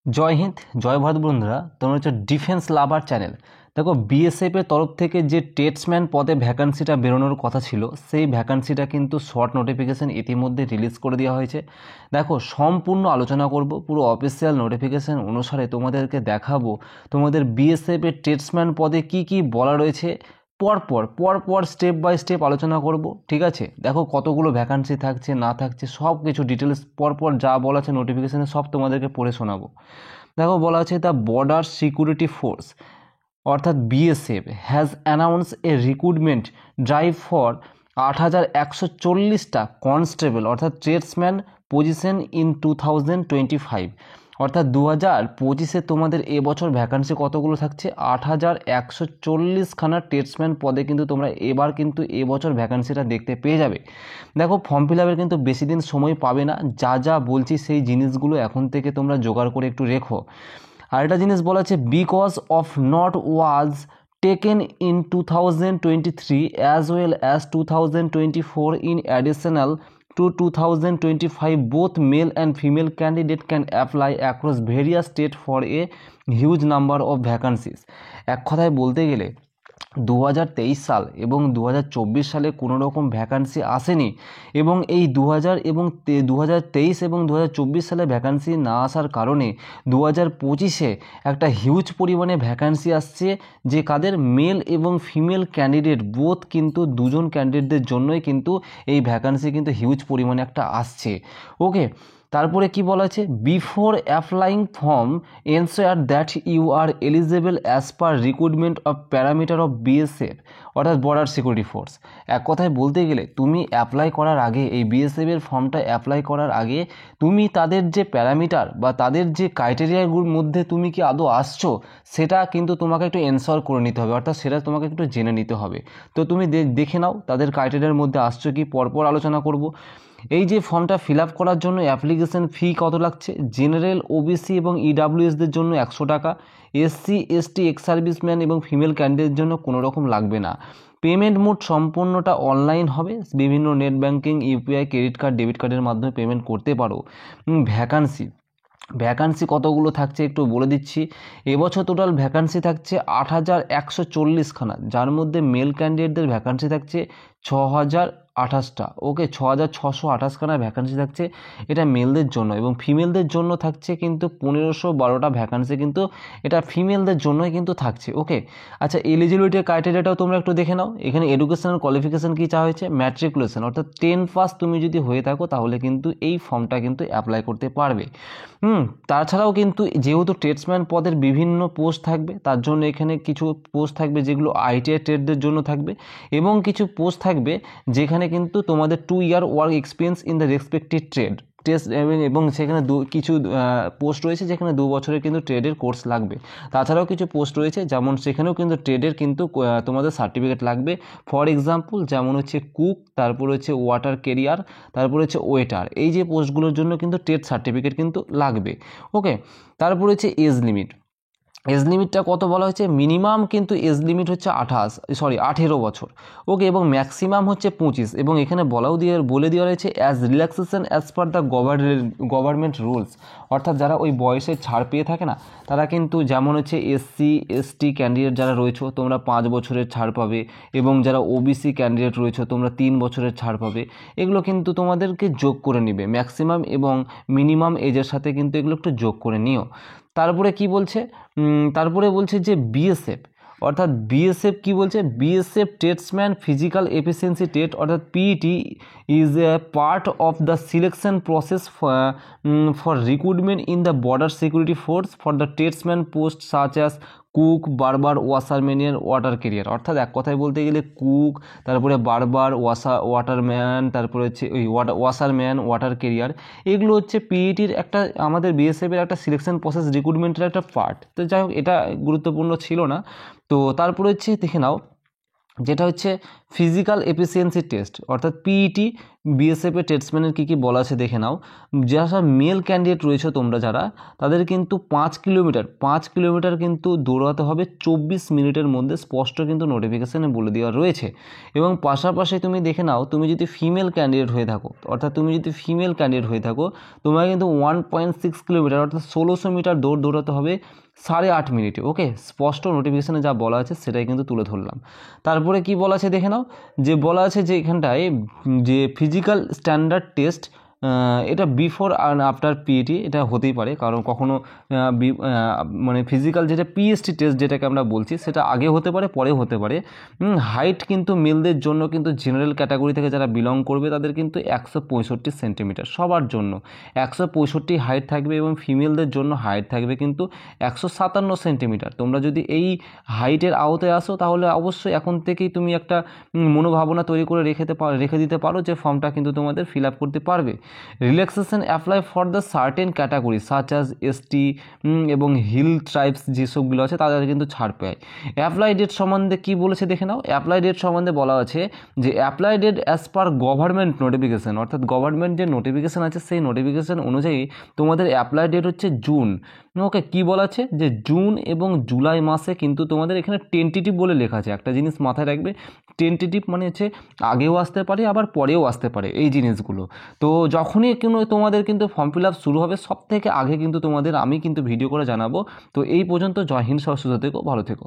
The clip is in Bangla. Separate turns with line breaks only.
জয় হিন্দ, জয় ভারত বন্ধুরা। তোমরা হচ্ছে ডিফেন্স লাভার চ্যানেল। দেখো, বিএসএফ এর তরফ থেকে যে টেটসম্যান পদে ভ্যাকান্সিটা বেরোনোর কথা ছিল, সেই ভ্যাকান্সিটা কিন্তু শর্ট নোটিফিকেশন ইতিমধ্যে রিলিজ করে দেওয়া হয়েছে। দেখো, সম্পূর্ণ আলোচনা করব, পুরো অফিসিয়াল নোটিফিকেশন অনুসারে তোমাদেরকে দেখাবো তোমাদের বিএসএফ এর টেটসম্যান পদে কি কি বলা রয়েছে। পরপর স্টেপ বাই স্টেপ আলোচনা করব, ঠিক আছে? দেখো কতগুলো ভ্যাকান্সি থাকছে না থাকছে সব কিছু ডিটেলস পরপর যা বলা আছে নোটিফিকেশনে সব তোমাদেরকে পড়ে শোনাবো। দেখো, বলা আছে দ্য বর্ডার সিকিউরিটি ফোর্স অর্থাৎ BSF has announce a recruitment drive for 8,140টা কনস্টেবল অর্থাৎ ট্রেডসম্যান পজিশন ইন 2025। অর্থাৎ 2025-এ তোমাদের এবছর ভ্যাকান্সি কতগুলো থাকছে? 8,140খানা ট্রেডসম্যান পদে কিন্তু তোমরা এবার কিন্তু এবছর ভ্যাকান্সিটা দেখতে পেয়ে যাবে। দেখো, ফর্ম ফিল আপের কিন্তু বেশি দিন সময় পাবে না। যা যা বলছি সেই জিনিসগুলো এখন থেকে তোমরা জোগাড় করে একটু রেখো। আর একটা জিনিস বলা আছে, because of not was taken in 2023 as well as 2024 in additional to 2025, both male and female candidate can apply across various states for a huge number of vacancies। এক কথায় বলতে গেলে 2023 সাল এবং 2024 সালে কোনো রকম ভ্যাকান্সি আসেনি, এবং এই 2023 এবং 2024 সালে ভ্যাকান্সি না আসার কারণে 2025-এ একটা হিউজ পরিমাণে ভ্যাকান্সি আসছে, যে কাদের মেল এবং ফিমেল ক্যান্ডিডেট বোথ কিন্তু দুজন ক্যান্ডিডেটদের জন্যই কিন্তু এই ভ্যাকান্সি কিন্তু হিউজ পরিমাণে একটা আসছে। ওকে, তারপরে কি বলা আছে, before applying form ensure that you are eligible as per recruitment of parameter of BSF অর্থাৎ বর্ডার সিকিউরিটি ফোর্স। এক কথায় বলতে গেলে তুমি অ্যাপ্লাই করার আগে, এই বিএসএফ এর ফর্মটা অ্যাপ্লাই করার আগে তুমি তাদের যে প্যারামিটার বা তাদের যে ক্রাইটেরিয়াগুলোর মধ্যে তুমি কি আদৌ আসছো সেটা কিন্তু তোমাকে একটু এনশিওর করে নিতে হবে, অর্থাৎ সেটা তোমাকে একটু জেনে নিতে হবে। তো তুমি দেখে নাও তাদের ক্রাইটেরিয়ার মধ্যে আসছো কি, পরপর আলোচনা করব। এই যে ফর্মটা ফিল আপ করার জন্য অ্যাপ্লিকেশন ফি কত লাগছে? জেনারেল, ওবিসি এবং ইডাব্লিউএসদের জন্য 100 টাকা, এসসি এসটি এক্স সার্ভিসম্যান এবং ফিমেল ক্যান্ডিডেটের জন্য কোনো রকম লাগবে না। পেমেন্ট মোড সম্পূর্ণটা অনলাইন হবে, বিভিন্ন net banking, UPI, credit card, debit কার্ডের মাধ্যমে পেমেন্ট করতে পারো। ভ্যাকান্সি কতগুলো থাকছে একটু বলে দিচ্ছি। এবছর টোটাল ভ্যাকান্সি থাকছে 8,140খানা, যার মধ্যে মেল ক্যান্ডিডেটদের ভ্যাকান্সি থাকছে 6,028টা। ওকে, 6,628খানা ভ্যাকান্সি থাকছে, এটা মেলদের জন্য, এবং ফিমেলদের জন্য থাকছে কিন্তু 1,512টা ভ্যাকান্সি কিন্তু এটা ফিমেলদের জন্যই কিন্তু থাকছে। ওকে, আচ্ছা, এলিজিবিলিটি ক্রাইটেরিয়াটাও তোমরা একটু দেখে নাও। এখানে এডুকেশনাল কোয়ালিফিকেশান কী চাওয়া হয়েছে? ম্যাট্রিকুলেশন অর্থাৎ 10 পাস তুমি যদি হয়ে থাকো তাহলে কিন্তু এই ফর্মটা কিন্তু অ্যাপ্লাই করতে পারবে। তাছাড়াও কিন্তু যেহেতু ট্রেডসম্যান পদের বিভিন্ন পোস্ট থাকবে, তার জন্য এখানে কিছু পোস্ট থাকবে যেগুলো আইটিআই ট্রেডদের জন্য থাকবে, এবং কিছু পোস্ট থাকবে যেখানে কিন্তু তোমাদের 2 year work experience in the respective trade test, এবং সেখানে কিছু পোস্ট রয়েছে যেখানে 2 বছরের কিন্তু ট্রেডের কোর্স লাগবে। তাছাড়াও কিছু পোস্ট রয়েছে যেমন সেখানেও কিন্তু ট্রেডের কিন্তু তোমাদের সার্টিফিকেট লাগবে। ফর এক্সাম্পল যেমন হচ্ছে কুক, তারপর হচ্ছে ওয়াটার কেরিয়ার, তারপর হচ্ছে ওয়েটার। এই যে পোস্টগুলোর জন্য কিন্তু ট্রেড সার্টিফিকেট কিন্তু লাগবে। ওকে, তারপর হচ্ছে এজ লিমিট। এজ লিমিটটা কত বলা হয়েছে? মিনিমাম কিন্তু এজ লিমিট হচ্ছে 18 বছর। ওকে, এবং ম্যাক্সিমাম হচ্ছে 25, এবং এখানে বলে দেওয়া রয়েছে as relaxation as per the government rules. অর্থাৎ যারা ওই বয়সে ছাড় পেয়ে থাকে না, তারা কিন্তু যেমন হচ্ছে এসসি এসটি ক্যান্ডিডেট যারা রয়েছে তোমরা 5 বছরের ছাড় পাবে, এবং যারা ওবিসি ক্যান্ডিডেট রয়েছে তোমরা 3 বছরের ছাড় পাবে। এগুলো কিন্তু তোমাদেরকে যোগ করে নিবে, ম্যাক্সিমাম এবং মিনিমাম এজের সাথে কিন্তু এগুলো একটু যোগ করে নিও। তারপরে কি বলছে? তারপরে বলছে যে বিএসএফ অর্থাৎ বিএসএফ কি বলছে? BSF tradesman physical efficiency test অর্থাৎ PET is a part of the selection process for recruitment in the border security force for the tradesman post such as cook, barber, washerman, water carrier. অর্থাৎ এক কথায় বলতে গেলে কুক, তারপরে বারবার, ওয়াটারম্যান, তারপরে হচ্ছে ওই ওয়াশারম্যান, ওয়াটার ক্যারিয়ার, এগুলো হচ্ছে পিইটির একটা, আমাদের বিএসএফের একটা সিলেকশন প্রসেস রিক্রুটমেন্টের একটা পার্ট। তো যাই হোক, এটা গুরুত্বপূর্ণ ছিল না। তো তারপরে হচ্ছে দেখে নাও, যেটা হচ্ছে ফিজিক্যাল এফিসিয়েন্সি টেস্ট অর্থাৎ পিইটি বিএসএফের টেস্টম্যানের কী কী বলা আছে দেখে নাও। যারা মেল ক্যান্ডিডেট রয়েছে তোমরা যারা, তাদের কিন্তু 5 কিলোমিটার কিন্তু দৌড়াতে হবে 24 মিনিটের মধ্যে, স্পষ্ট কিন্তু নোটিফিকেশানে বলে দেওয়া রয়েছে। এবং পাশাপাশি তুমি দেখে নাও, তুমি যদি ফিমেল ক্যান্ডিডেট হয়ে থাকো, তোমাকে কিন্তু 1.6 কিলোমিটার অর্থাৎ 1600 মিটার দৌড়াতে হবে 8.5 মিনিটে। ওকে, স্পষ্ট নোটিফিকেশানে যা বলা আছে সেটাই কিন্তু তুলে ধরলাম। তারপরে কি বলা আছে দেখে নাও, যে বলা আছে যে এখানটায় যে ফিজিক্যাল স্ট্যান্ডার্ড টেস্ট, এটা বিফোর অ্যান্ড আফটার পিইটি এটা হতেই পারে, কারণ কখনো মানে ফিজিক্যাল যেটা পিএসটি টেস্ট যেটাকে আমরা বলছি সেটা আগে হতে পারে, পরেও হতে পারে। হাইট কিন্তু মেলদের জন্য কিন্তু জেনারেল ক্যাটাগরি থেকে যারা বিলং করবে তাদের কিন্তু 165 সেন্টিমিটার সবার জন্য 165 হাইট থাকবে, এবং ফিমেলদের জন্য হাইট থাকবে কিন্তু 157 সেন্টিমিটার। তোমরা যদি এই হাইটের আওতায় আসো তাহলে অবশ্যই এখন থেকেই তুমি একটা মনোভাবনা তৈরি করে রেখে দিতে পারো যে ফর্মটা কিন্তু তোমাদের ফিল আপ করতে পারবে। Relaxation apply for the certain category such as ST এবং হিল ট্রাইবস যেসবগুলো আছে তাদের কিন্তু ছাড় পায়। অ্যাপ্লাই ডেট সম্বন্ধে কী বলেছে দেখে নাও। অ্যাপ্লাই ডেট সম্বন্ধে বলা আছে যে apply date as per government notification, অর্থাৎ গভর্নমেন্ট যে নোটিফিকেশান আছে সেই নোটিফিকেশান অনুযায়ী তোমাদের অ্যাপ্লাই ডেট হচ্ছে জুন। ওকে, কী বলা আছে যে জুন এবং জুলাই মাসে কিন্তু তোমাদের এখানে টেন্টেটিভ বলে লেখা আছে। একটা জিনিস মাথায় রাখবে, টেন্টেটিভ মানে হচ্ছে আগেও আসতে পারে আবার পরেও আসতে পারে এই জিনিসগুলো। তো যখনই তোমাদের কিন্তু ফর্ম ফিল আপ শুরু হবে সব থেকে আগে কিন্তু তোমাদের আমি কিন্তু ভিডিও করে জানাবো। তো এই পর্যন্ত। জয় হিন্দ, সবাই সুস্থ থেকো, ভালো থেকো।